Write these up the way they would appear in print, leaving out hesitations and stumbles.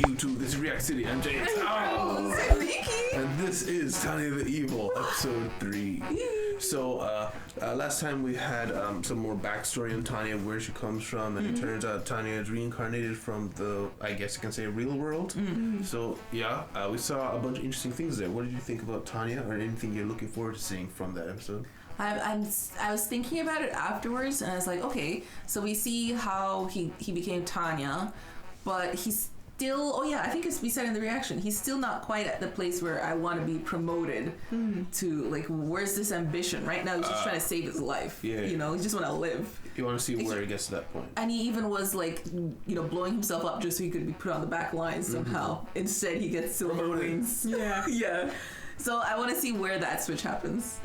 YouTube. This is React City. I'm James. And this is Tanya the Evil, episode 3. So, last time we had some more backstory on Tanya, where she comes from, and it turns out Tanya is reincarnated from the, I guess you can say, real world. So, yeah, we saw a bunch of interesting things there. What did you think about Tanya, or anything you're looking forward to seeing from that episode? I was thinking about it afterwards, and I was like, okay, so we see how he became Tanya, but he's still, I think we said in the reaction, he's still not quite at the place where I want to be promoted to, like, where's this ambition? Right now he's just trying to save his life. Yeah. You know, he just want to live. You want to see where he gets to that point. And he even was, like, you know, blowing himself up just so he could be put on the back line somehow. Instead he gets silver wings. Yeah. Yeah. So I want to see where that switch happens.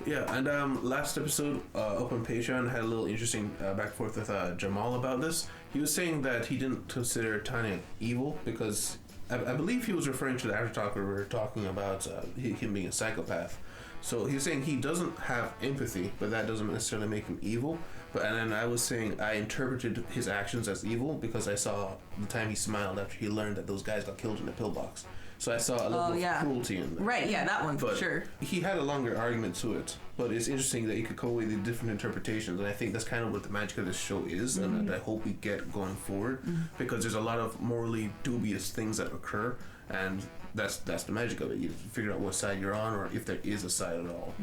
Yeah, and last episode up on Patreon had a little interesting back and forth with Jamal about this. He was saying that he didn't consider Tanya evil because I believe he was referring to the aftertalk where we were talking about him being a psychopath. So he was saying he doesn't have empathy, but that doesn't necessarily make him evil. And then I was saying I interpreted his actions as evil because I saw the time he smiled after he learned that those guys got killed in the pillbox. So I saw a little bit of cruelty in there. Right, yeah, that one for sure. He had a longer argument to it, but it's interesting that you could come away with different interpretations, and I think that's kind of what the magic of this show is, and that I hope we get going forward, because there's a lot of morally dubious things that occur, and that's the magic of it. You figure out what side you're on, or if there is a side at all.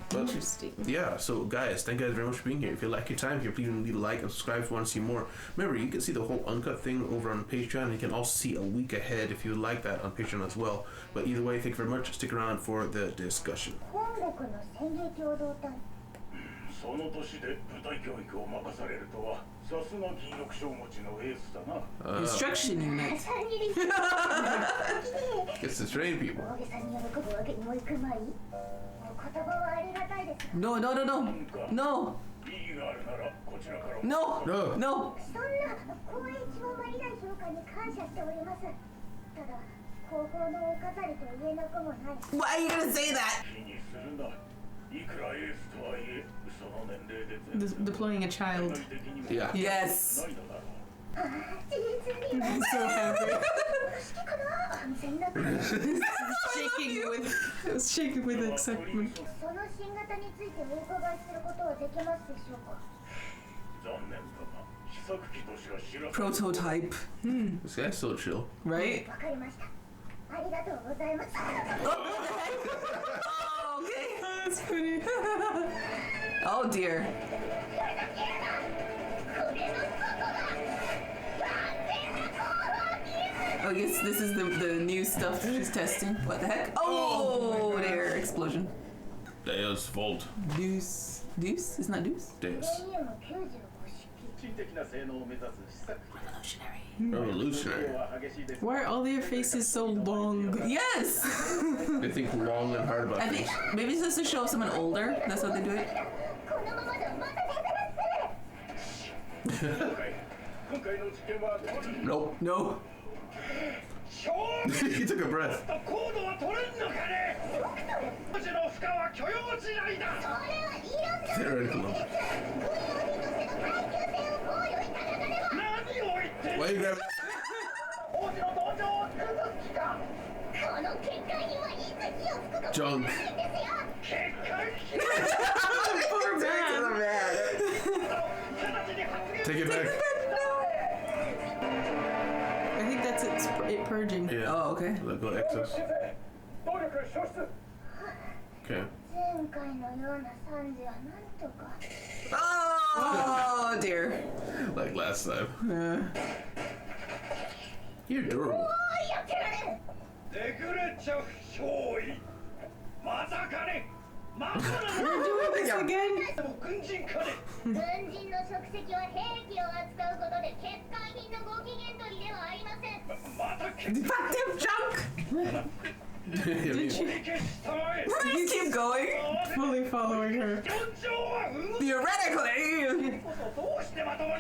But, interesting. Yeah, so guys, thank you guys very much for being here. If you like your time here, please leave a like and subscribe if you want to see more. Remember, you can see the whole uncut thing over on Patreon, and you can also see a week ahead if you like that on Patreon as well. But either way, thank you very much. Stick around for the discussion. その年で部隊教育を任されるとはさすが金翼賞持ちのエースだな。Instruction unit. Gets to train people. No. No. Why are you gonna say that? Deploying a child. Yeah. Yes. I'm so happy. shaking with excitement. Prototype. This guy's so chill. Right? Oh, okay. That's funny. Oh dear. Oh, yes, this is the new stuff she's testing. What the heck? Oh, there, explosion. Deus Vult. Deus? It's not Deus? Deus. Revolutionary. Why are all their faces so long? Yes! They think long and hard about I think maybe it's just to show someone older. That's how they do it. Nope. No. He took a breath. Theoretical. Why are you grabbing? Junk. Poor man. Take it back. I think that's it purging. Yeah. Oh, okay. Let go excess. Okay. Oh dear. Like last time. You're adorable. We're doing this again? Defective junk! Did she? You keep going. Fully following her. Theoretically!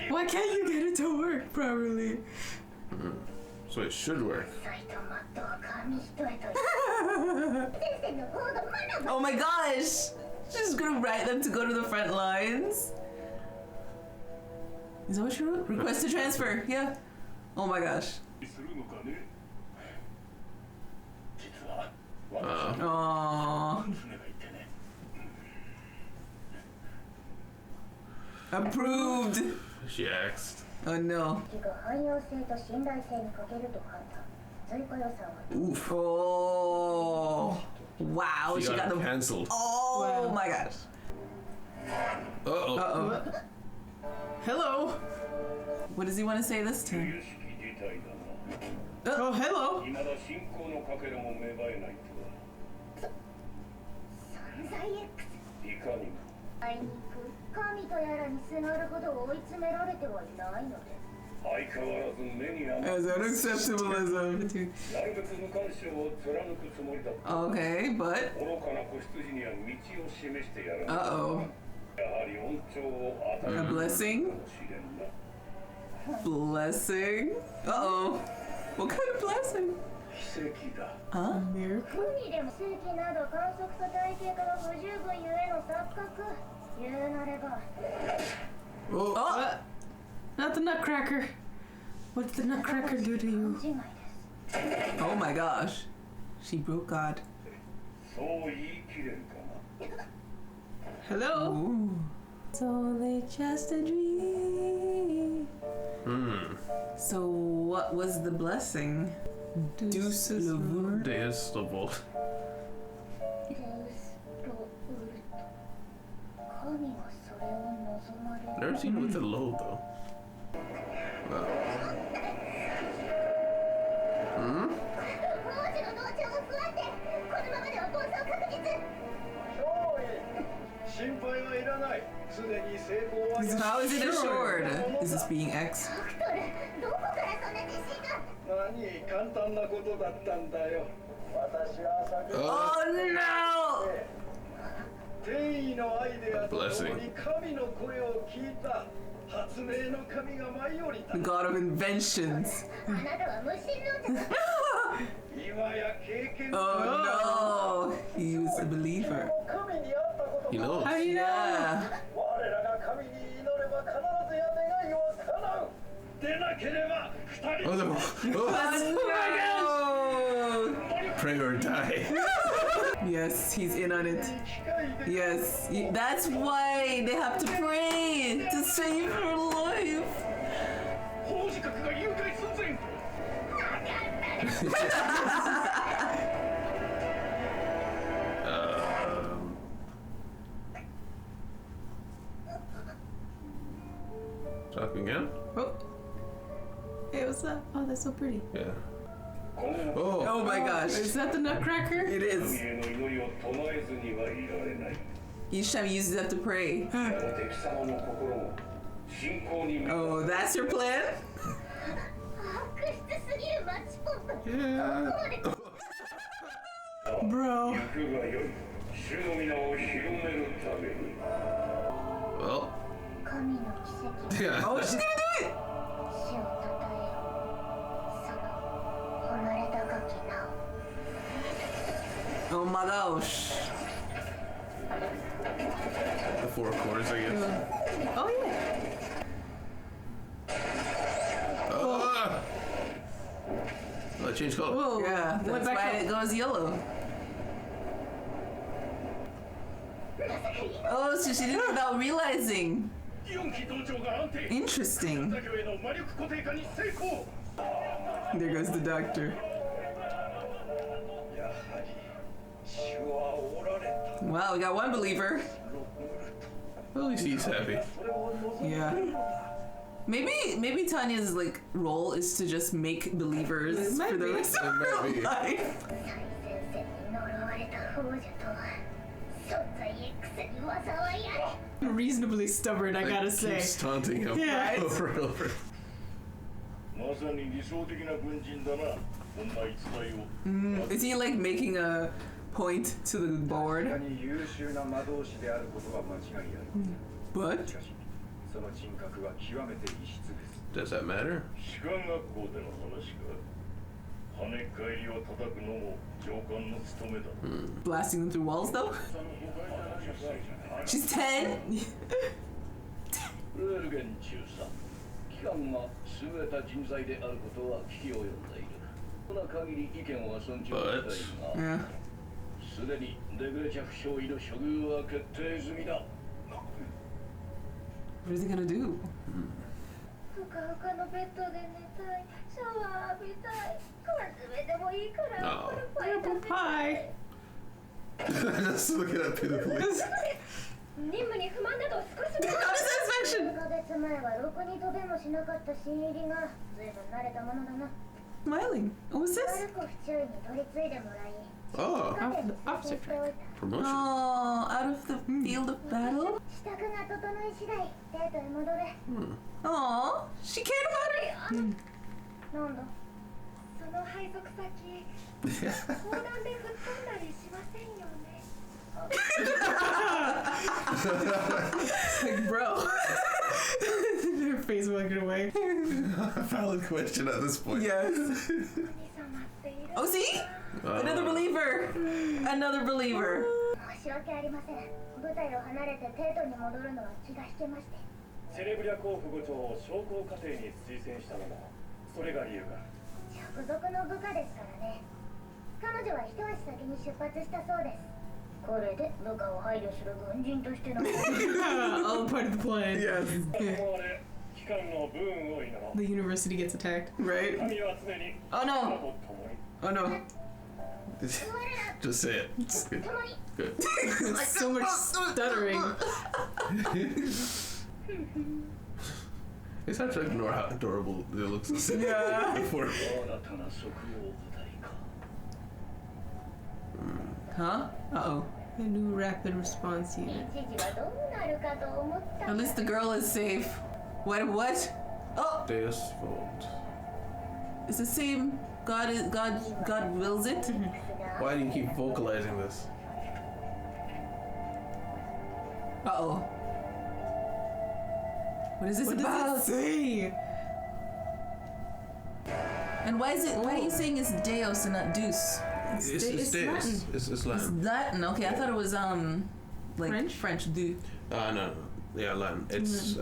Why can't you get it to work properly? So it should work. Oh my gosh! She's gonna write them to go to the front lines. Is that what she wrote? Request to transfer, yeah. Oh my gosh. するのかね。実は私に Oh. 船がいてね。 Approved. She asked. Oh no. が汎用性と信頼性に欠けると判断。追加予算は Oof. Oh. Wow. She She got got them. cancelled. Oh my gosh. Uh-oh. Uh-oh. Hello. What does he want to say this time? 有識事態だな。 Oh, hello. 未だ信仰のかけらも芽生えないとは。存在 X いかにも。あいにく神とやらにすがるほど追い詰められてはいないので相変わらず目に余 As unacceptable as a... なるべく無干渉を貫くつもりだった。 Okay, but... 愚かな子羊には道を示してやらない。 Uh-oh. やはり恩寵を与え A る blessing? かもしれんな。 Blessing? Uh-oh. What kind of blessing? 奇跡だ。 Huh? Miracle? 海でも数奇など観測と体系化が不十分ゆえの錯覚言うなれば Oh. Oh! Not the Nutcracker. What did the Nutcracker do to you? 勘違いです Oh my gosh. She broke God. そう言い切れるかな。 Hello. Ooh. It's only just a dream. Hmm. So what was the blessing? Deus Vult. Deus Vult. デウス・ロ・ウルト神はそれを望まれる Never seen it with a low though. Wow. Hmm? 王子の同調を加えてこのままでは暴走確実心配はいらない。すでに成功は How is it assured? Is this being X? ドクトルどこからそんな自信が何簡単なことだったんだよ。私は先 Oh no! 天意のアイデアと Blessing. 共に神の声を聞いた発明の神が舞い降りた。 The god of inventions. あなたは無心論者 今や経験 Oh no! He was a believer. 神に会ったこと He knows. How do you know? Yeah. 我らが神に祈れば必ずや願いは叶う。でなければ二人 Oh no. Oh. Pray or die. Yes, he's in on it. Yes, that's why they have to pray to save her life. 法事閣が誘拐寸前。 Talking again? Oh. Hey, what's up? Oh, that's so pretty. Yeah. 今後 Oh. Oh my gosh. Is that the Nutcracker? It 神 is. への祈りを唱えずにはいられない。 Each time he uses that to pray. やがて貴様の心も信仰に満 Oh, that's your plan? 悪質すぎるマッチポンプ Yeah. ここまで Bro. 行くがよい。主の皆を広めるために。 Well. 神の奇跡 Yeah. Oh, she's gonna do it! 死をたたえその離れたがきなお Oh my gosh. The four quarters, I guess. Oh, yeah. Ah! Oh, it changed color. Whoa. Yeah, Went that's back why up. it goes yellow. Oh, so she did it without realizing. 4機同調が安定。 Interesting. 作業への魔力固定化に成功。 There goes the doctor. やはり主はおられた。 Wow, we got one believer. Well, at least he's happy. それを望んで Yeah. Maybe Tanya's like role is to just make believers It might for the be. rest of It might her be. life. 最前線に呪われた王女とは存在 X に災いあり Reasonably stubborn, I gotta Like, say. keeps taunting him Yeah. over and over. まさに理想的な軍人だな。こんな逸材を。 Is he like making a point to the 確か board? に優秀な魔導士であることは間違いあり But しかしその人格は極めて異質です Does that matter? 士官学校での話か。跳ね返りを叩くのも上官の務めだ。 blasting them through walls though? She's 10? ルールゲン中佐、機関が優れた人材であることは聞き及んでいる。その限り意見は尊重したいが、 Yeah. すでにレグレチャフ少尉の処遇は決定済みだ。 What is he gonna do? ふかふかのベッドで寝たい。シャワー浴びたい。缶詰でもいいからアップルパイ食べたい。 Just look at that pitifully. 任務に不満など少しも Satisfaction. 2ヶ月前はろくに飛べもしなかった新入りが随分慣れたものだな。 Smiling. What was マ this? ルコフ中尉に取り継いでもらい、 Oh, カフェに推薦しておいた。 promotion. Oh, out of the field of battle. 支度が整い次第デートへ戻れ。 Oh, she cared about it. なんだその配属先、砲弾で吹っ飛んだりしませんよね。 Like, bro. Her face walking away. Valid question at this point. Yes. 神様っている。 Oh, see? Another believer. Another believer. 申し訳ありません。舞台を離れて帝都に戻るのは気が引けまして。セレブリア候補部長を将校課程に推薦したのもそれが理由か。直属の部下ですからね。彼女は一足先に出発したそうです。これで部下を配慮する軍人としての All part of the plan. Yes. これ機関のブーンを祈ろう。 The university gets attacked. Right? 神は常に Oh あなた no. と共に。 Oh no. Just say it. It's good. 共に Good. So much stuttering. It's actually ignore how adorable it looks. Yeah. Before. 新たな職を舞台か。 Huh? Uh-oh. A new rapid response 一 unit. 時はどうなるかと思った。 At least the girl is safe. What? Oh, Deus Vult. it's the same. God wills it. Why do you keep vocalizing this? Uh-oh. What is this What about? does it say? And why are you saying it's Deus and not Deus? It's It's Deus. Latin. It's It's Latin. Latin. Okay, I thought it was like French? Du. No. Yeah, Latin. It's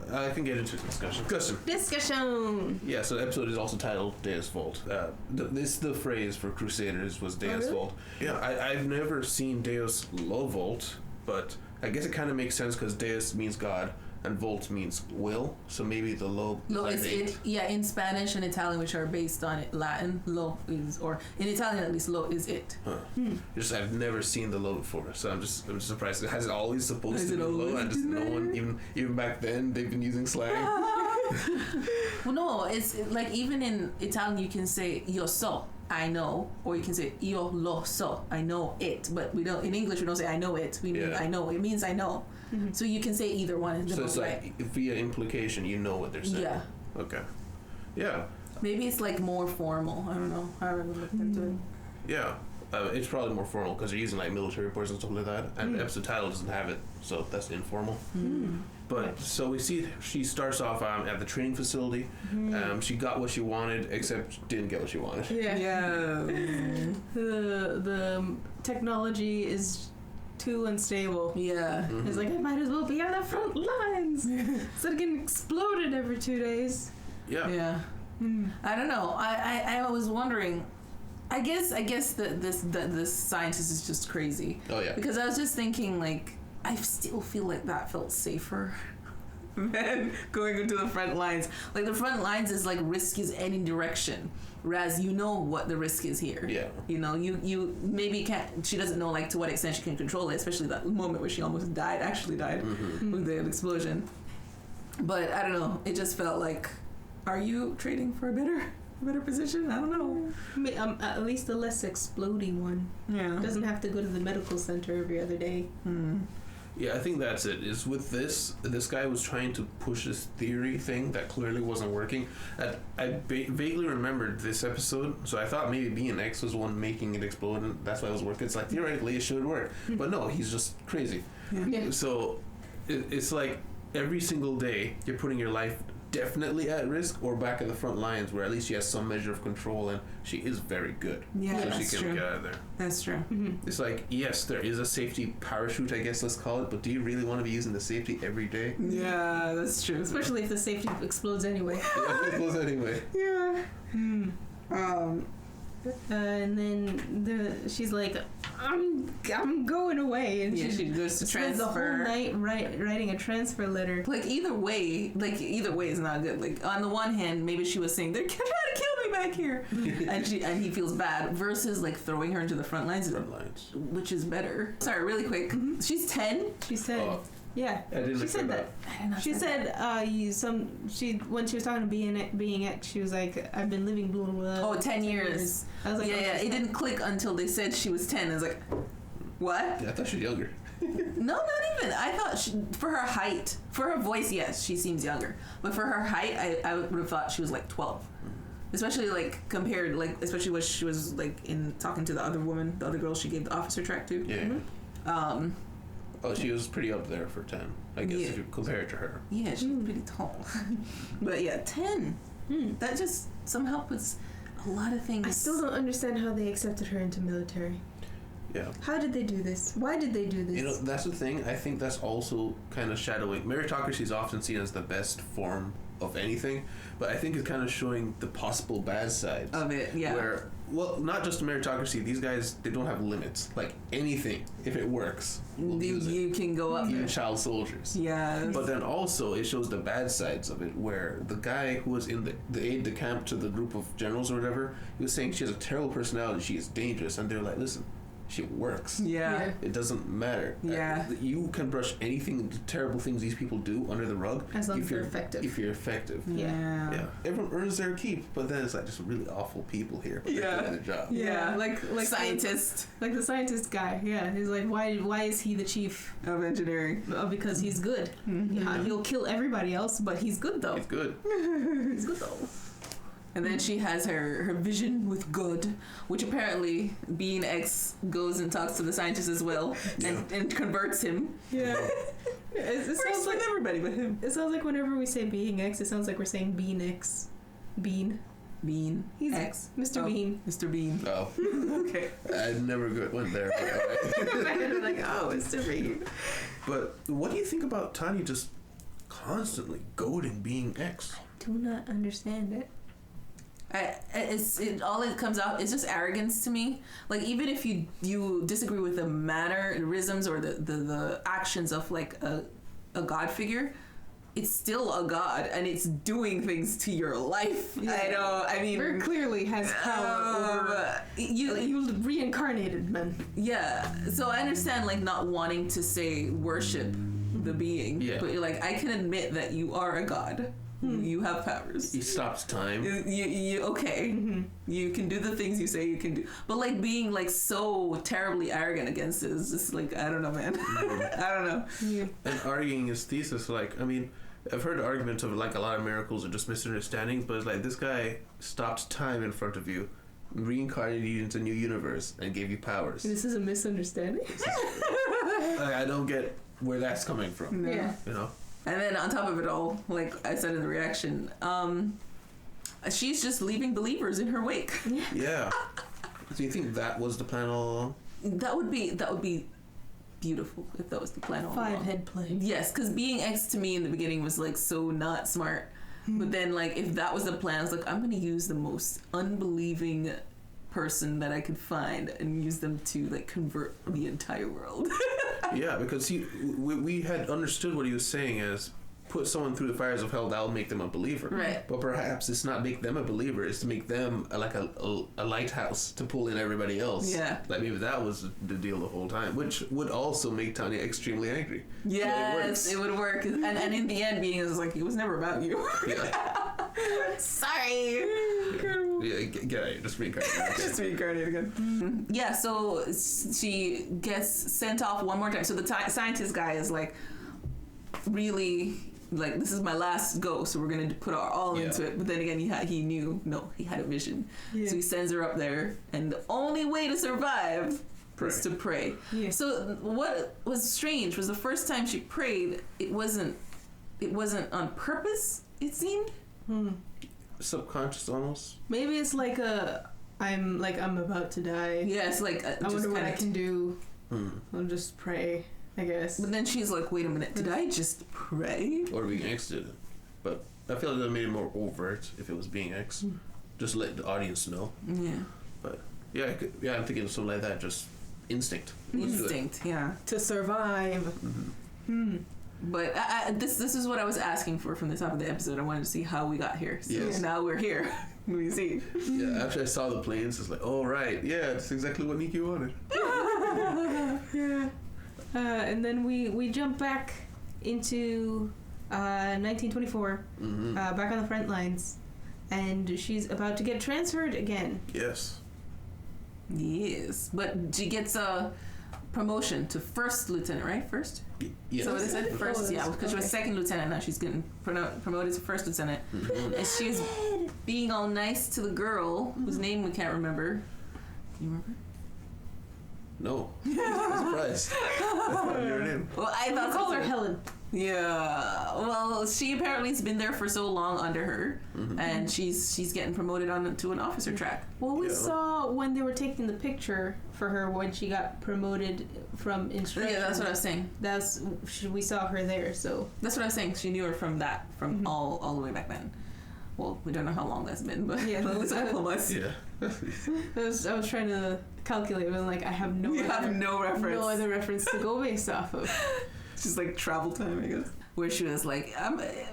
I can get into discussion. Discussion. Yeah, so the episode is also titled Deus Vult. The phrase for Crusaders was Deus really? Vult. Yeah, I've never seen Deus Lo Vult, but I guess it kind of makes sense because Deus means God and Volt means will. So maybe the Lo. Lo like is eight. it. Yeah, in Spanish and Italian, which are based on it, Latin, Lo is, or in Italian at least, Lo is it. Huh. Just I've never seen the Lo before, so I'm just surprised. Has it always supposed Has to it be Lo? always And just been no there? one even back then they've been using slang. Well, no, it's like even in Italian you can say io so, I know, or you can say io lo so, I know it. But we don't in English we don't say I know it. We mean Yeah. I know. It means I know. So you can say either one. In So different it's way. like via implication, you know what they're saying. Yeah. Okay. Yeah. Maybe it's like more formal. I don't know. I haven't looked into it. Yeah. It's probably more formal because they're using like military reports and stuff like that, and the episode title doesn't have it, so that's informal. But so we see she starts off at the training facility. She got what she wanted, except didn't get what she wanted. Yeah. The technology is too unstable. Yeah. It's like I might as well be on the front lines instead of getting exploded every 2 days. Yeah. Yeah. I don't know. I was wondering. I guess that this scientist is just crazy. Oh yeah. Because I was just thinking, like, I still feel like that felt safer than going into the front lines. Like, the front lines is like risk is any direction, whereas you know what the risk is here. Yeah. You know, you maybe can't. She doesn't know like to what extent she can control it, especially that moment where she almost actually died with the explosion. But I don't know. It just felt like, are you trading for a better position? I don't know. At least a less exploding one. Yeah. Doesn't have to go to the medical center every other day. Yeah, I think that's it. Is with this guy was trying to push this theory thing that clearly wasn't working. I vaguely remembered this episode, so I thought maybe B and X was the one making it explode, and that's why it was working. It's like theoretically it should work, but no, he's just crazy. Yeah. So it's like every single day you're putting your life definitely at risk or back at the front lines where at least she has some measure of control and she is very good. Yeah, so that's she can true. get out of there. That's true. It's like, yes, there is a safety parachute, I guess let's call it, but do you really want to be using the safety every day? Yeah, that's true. Especially if the safety explodes anyway. Yeah, it goes anyway. Yeah. And then she's like, I'm going away, and Yeah, she goes to spends the whole transfer. night writing a transfer letter. Like either way is not good. Like on the one hand, maybe she was saying they're trying to kill me back here, and he feels bad. Versus like throwing her into the front lines, which is better. Sorry, really quick. She's 10. She said, Oh. yeah. I didn't She expect said that. I did not She say said, when she was talking to being X, she was like, I've been living blah, blah, blah. Oh, 10 years. I was like, yeah, oh, yeah. she's It 10. didn't click until they said she was 10. I was like, what? Yeah, I thought she was younger. No, not even. I thought for her height, for her voice, yes, she seems younger. But for her height, I would have thought she was like 12. Especially like compared, like especially when she was like in talking to the other woman, the other girl she gave the officer track to. Yeah. Oh, she was pretty up there for 10, I guess, Yeah. if you compare it to her. Yeah, she's pretty tall. But yeah, 10. That just somehow puts a lot of things. I still don't understand how they accepted her into military. Yeah. How did they do this? Why did they do this? You know, that's the thing. I think that's also kind of shadowing. Meritocracy is often seen as the best form of anything, but I think it's kind of showing the possible bad sides of it, yeah. Where, well, not just meritocracy, these guys, they don't have limits. Like, anything, if it works, we'll use it. You can go up Even there. child soldiers. Yeah. But then also, it shows the bad sides of it, where the guy who was in the aide-de-camp to the group of generals or whatever, he was saying she has a terrible personality, she is dangerous, and they're like, listen, she works. Yeah. It doesn't matter. Yeah. You can brush anything, the terrible things these people do under the rug. As long as you're effective. If you're effective. Yeah. Yeah. Everyone earns their keep, but then it's like just really awful people here. But they're doing their job. Yeah. like scientist like the scientist guy. Yeah, he's like, why is he the chief? of engineering. Because he's good. Yeah, he'll kill everybody else, but he's good though. It's good. He's good though. And then she has her vision with God, which apparently Being X goes and talks to the scientist as well and converts him. Yeah. It Works sounds with like everybody but him. it sounds like whenever we say Being X, it sounds like we're saying Bean X. Bean. Bean. He's X. Mr. Oh, Bean. Mr. Bean. Oh. Okay. I never went there. But, Like, oh, Mr. Bean. but what do you think about Tanya just constantly goading Being X? Do not understand it. All it comes out is just arrogance to me. Like even if you disagree with the mannerisms or the actions of like a god figure, it's still a god and it's doing things to your life. Yeah. I mean Very clearly has power over you reincarnated men. Yeah, so I understand like not wanting to say worship the being, but you're like, I can admit that you are a god. You have powers. He stops time. You okay. You can do the things you say you can do. But like being like so terribly arrogant against it is just like, I don't know, man. I don't know. Yeah. And arguing his thesis, like, I mean, I've heard arguments of like a lot of miracles are just misunderstandings, but it's like this guy stopped time in front of you, reincarnated you into a new universe, and gave you powers. This is a misunderstanding. I don't get where that's coming from. No. Yeah. You know? And then on top of it all, like I said in the reaction, she's just leaving believers in her wake. Yeah. Do you think that was the plan all along? That would be beautiful if that was the plan all along. Five-head play. Yes, because Being X to me in the beginning was like so not smart. But then like if that was the plan, I was like, I'm gonna use the most unbelieving person that I could find and use them to like convert the entire world. Yeah, because we had understood what he was saying as put someone through the fires of hell, that'll make them a believer. Right. But perhaps it's not make them a believer, it's to make them like a lighthouse to pull in everybody else. Yeah. Like maybe that was the deal the whole time, which would also make Tanya extremely angry. Yes, So it would work. And in the end, Being was like, it was never about you. Yeah. Sorry. Yeah, get out of here. Just reincarnate. Just reincarnate again. Yeah, so she gets sent off one more time. So the scientist guy is like, really, like, this is my last go, so we're going to put our all into it. But then again, he knew, no, he had a vision. Yeah. So he sends her up there, and the only way to survive was to pray. Yeah. So what was strange was the first time she prayed, it wasn't on purpose. it seemed. Subconscious almost. Maybe it's like I'm about to die. Yeah, it's like I wonder what I can do. I'll just pray, I guess. But then she's like, wait a minute, did I just pray? Or being exited. But I feel like that made it more overt if it was being X. Just let the audience know. Yeah. But yeah, I'm thinking of something like that. Just instinct. Instinct, yeah. To survive. But this is what I was asking for from the top of the episode. I wanted to see how we got here. So Yes. now we're here. We see. Yeah, after I saw the planes, it's like, oh right, yeah, that's exactly what Nikki wanted. Yeah. And then we jump back into 1924, back on the front lines, and she's about to get transferred again. Yes. Yes, but she gets a promotion to first lieutenant, right? First. Yes. So what is it? First, yeah, because she was second lieutenant. Now she's getting promoted to first lieutenant, and she's being all nice to the girl whose name we can't remember. Do you remember? No. I'm surprised. That's probably her name. Well, I thought Call her Helen. Yeah. Well, she apparently has been there for so long under her, and she's getting promoted on to an officer track. Well, we saw when they were taking the picture for her when she got promoted from instruction. Yeah, that's what I was saying. We saw her there, so That's what I was saying. She knew her from all the way back then. Well, we don't know how long that's been, but Yeah. it was a couple of months. Yeah. I was trying to calculate, but like I have no You have no reference. no other reference to go based off of. She's like travel time, I guess. Where she was like,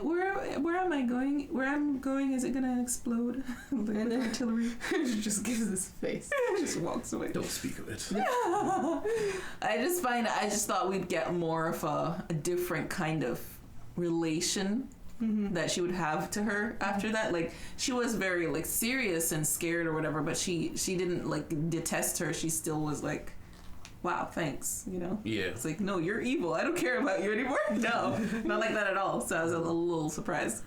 where am I going? Where I'm going, is it gonna explode? And then artillery. she just gives this face. Just walks away. Don't speak of it. I just thought we'd get more of a different kind of relation that she would have to her after that. Like, she was very like serious and scared or whatever, but she didn't like detest her. She still was like, wow, thanks, you know? Yeah. It's like, no, you're evil. I don't care about you anymore. No, not like that at all. So I was a little surprised.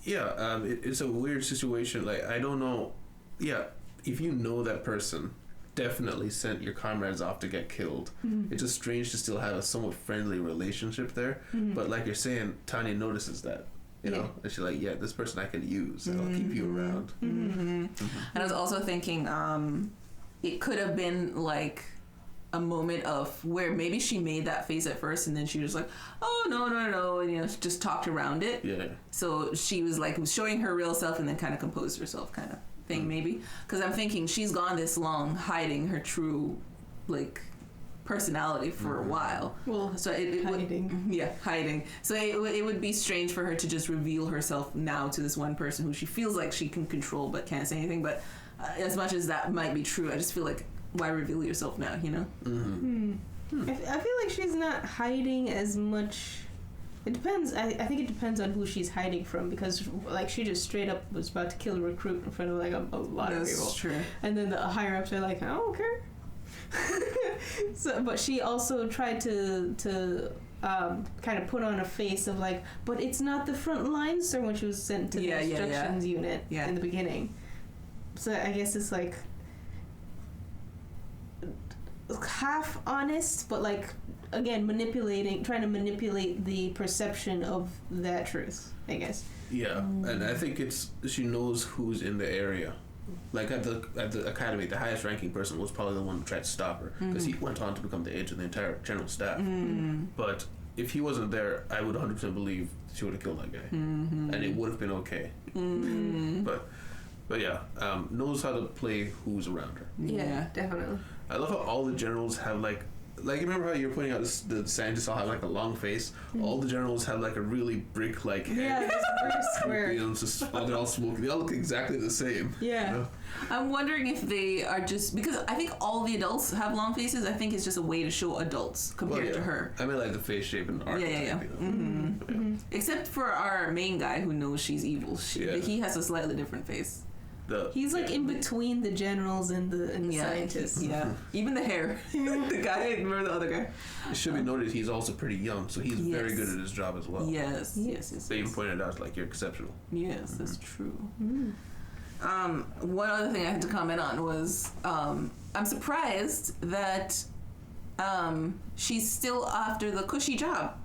Yeah, it's a weird situation. Like, I don't know. Yeah, if you know that person definitely sent your comrades off to get killed, it's just strange to still have a somewhat friendly relationship there. But like you're saying, Tanya notices that, you know, and she's like, yeah, this person I can use, and I'll keep you around. And I was also thinking, it could have been like a moment of where maybe she made that face at first, and then she was like, oh no, and you know, she just talked around it. Yeah. So she was like showing her real self and then kind of composed herself, kind of thing, maybe. Because I'm thinking she's gone this long hiding her true like personality for a while. Well, So it hiding. hiding. So it would be strange for her to just reveal herself now to this one person who she feels like she can control but can't say anything. But as much as that might be true, I just feel like, why reveal yourself now, you know? I feel like she's not hiding as much. It depends. I think it depends on who she's hiding from, because like she just straight up was about to kill a recruit in front of like a lot of people. That's true. And then the higher ups are like, I don't care. So, but she also tried to kind of put on a face of like, but it's not the front lines, sir, when she was sent to the instructions unit in the beginning. So I guess it's like half honest, but like again trying to manipulate the perception of that truth, I guess. Yeah, and I think she knows who's in the area. Like at the academy, the highest ranking person was probably the one who tried to stop her, because he went on to become the age of the entire general staff. But if he wasn't there, I would 100% believe she would have killed that guy, and it would have been okay. But yeah, knows how to play who's around her. Yeah, definitely. I love how all the generals have like you remember how you were pointing out the scientists all have like a long face? All the generals have like a really brick like head. Yeah, it's very square. You know, they're all smoking. They all look exactly the same. Yeah. You know? I'm wondering if they are just, because I think all the adults have long faces. I think it's just a way to show adults compared to her. I mean, like the face shape and archetype. Yeah. You know? Except for our main guy who knows she's evil. He has a slightly different face. He's like in between the generals and the scientists. Yeah, even the hair. The guy, remember the other guy? It should be noted he's also pretty young, so he's very good at his job as well. Yes. They even pointed out like you're exceptional. Yes, that's true. One other thing I had to comment on was I'm surprised that she's still after the cushy job.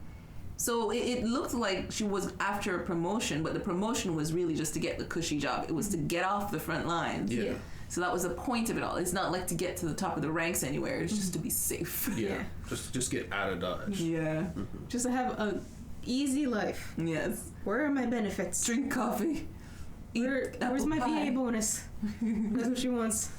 So it looked like she was after a promotion, but the promotion was really just to get the cushy job. It was to get off the front lines. Yeah. So that was the point of it all. It's not like to get to the top of the ranks anywhere. It's just to be safe. Yeah. Just get out of Dodge. Yeah. Just to have a easy life. Yes. Where are my benefits? Drink coffee. Where's my VA bonus? That's what she wants.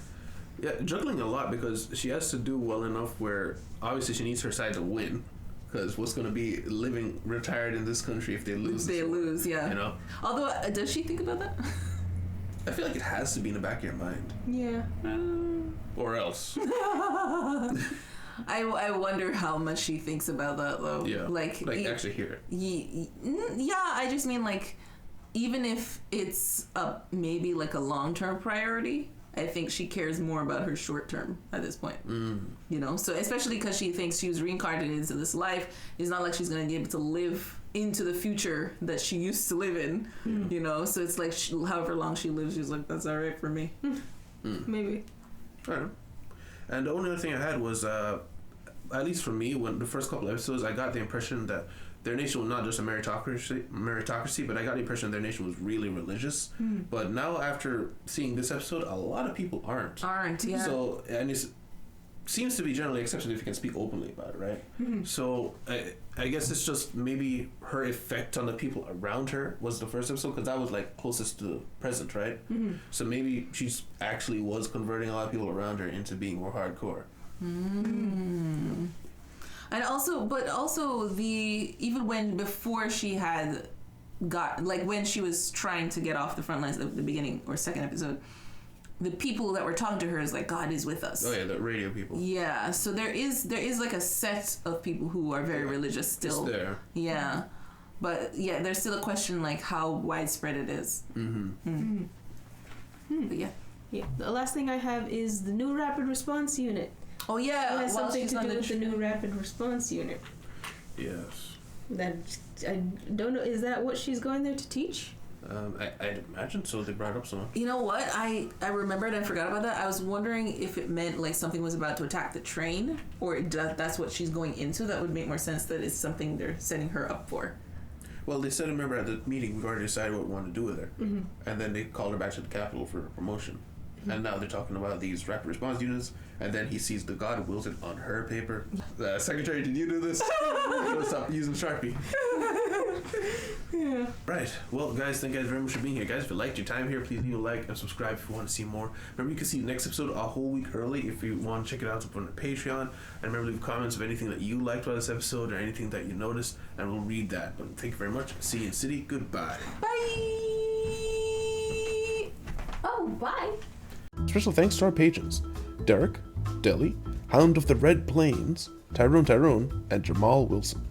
Yeah, juggling a lot because she has to do well enough where obviously she needs her side to win. Because what's going to be living retired in this country if they lose? They lose, yeah. You know? Although, does she think about that? I feel like it has to be in the back of your mind. Yeah. Or else. I wonder how much she thinks about that, though. Yeah. Like actually hear it. Yeah, I just mean, like, even if it's maybe like a long-term priority, I think she cares more about her short term at this point. You know, so especially because she thinks she was reincarnated into this life, it's not like she's going to be able to live into the future that she used to live in. You know, so it's like however long she lives, she's like, that's all right for me. Maybe. I don't know. And the only other thing I had was, at least for me, when the first couple episodes, I got the impression that their nation was not just a meritocracy, but I got the impression their nation was really religious. But now, after seeing this episode, a lot of people aren't. Yeah. So, and it seems to be generally accepted if you can speak openly about it, right? So, I guess it's just maybe her effect on the people around her was the first episode, because that was like closest to the present, right? So maybe she's actually was converting a lot of people around her into being more hardcore. And also, even when before she had got, like when she was trying to get off the front lines at the beginning or second episode, the people that were talking to her is like, God is with us. Oh yeah, the radio people. Yeah, so there is like a set of people who are very religious still. It's there. Yeah, but yeah, there's still a question like how widespread it is. But yeah. Yeah. The last thing I have is the new rapid response unit. Oh yeah, It has while something she's to on do with the trip. new rapid response unit. Yes. That I don't know. Is that what she's going there to teach? I'd imagine so. They brought up some. You know what? I remembered. I forgot about that. I was wondering if it meant like something was about to attack the train, or that's what she's going into. That would make more sense. That it's something they're setting her up for. Well, they said, remember at the meeting, we've already decided what we want to do with her, and then they called her back to the Capitol for a promotion. And now they're talking about these rapid response units, and then he sees the God wills it on her paper. Secretary, did you do this? Stop using Sharpie. Yeah. Right. Well, guys, thank you guys very much for being here. Guys, if you liked your time here, please leave a like and subscribe if you want to see more. Remember, you can see the next episode a whole week early if you want to check it out up on the Patreon. And remember, leave comments of anything that you liked about this episode or anything that you noticed, and we'll read that. But thank you very much. See you in City. Goodbye. Bye. Oh, bye. Special thanks to our patrons, Derek, Deli, Hound of the Red Plains, Tyrone, and Jamal Wilson.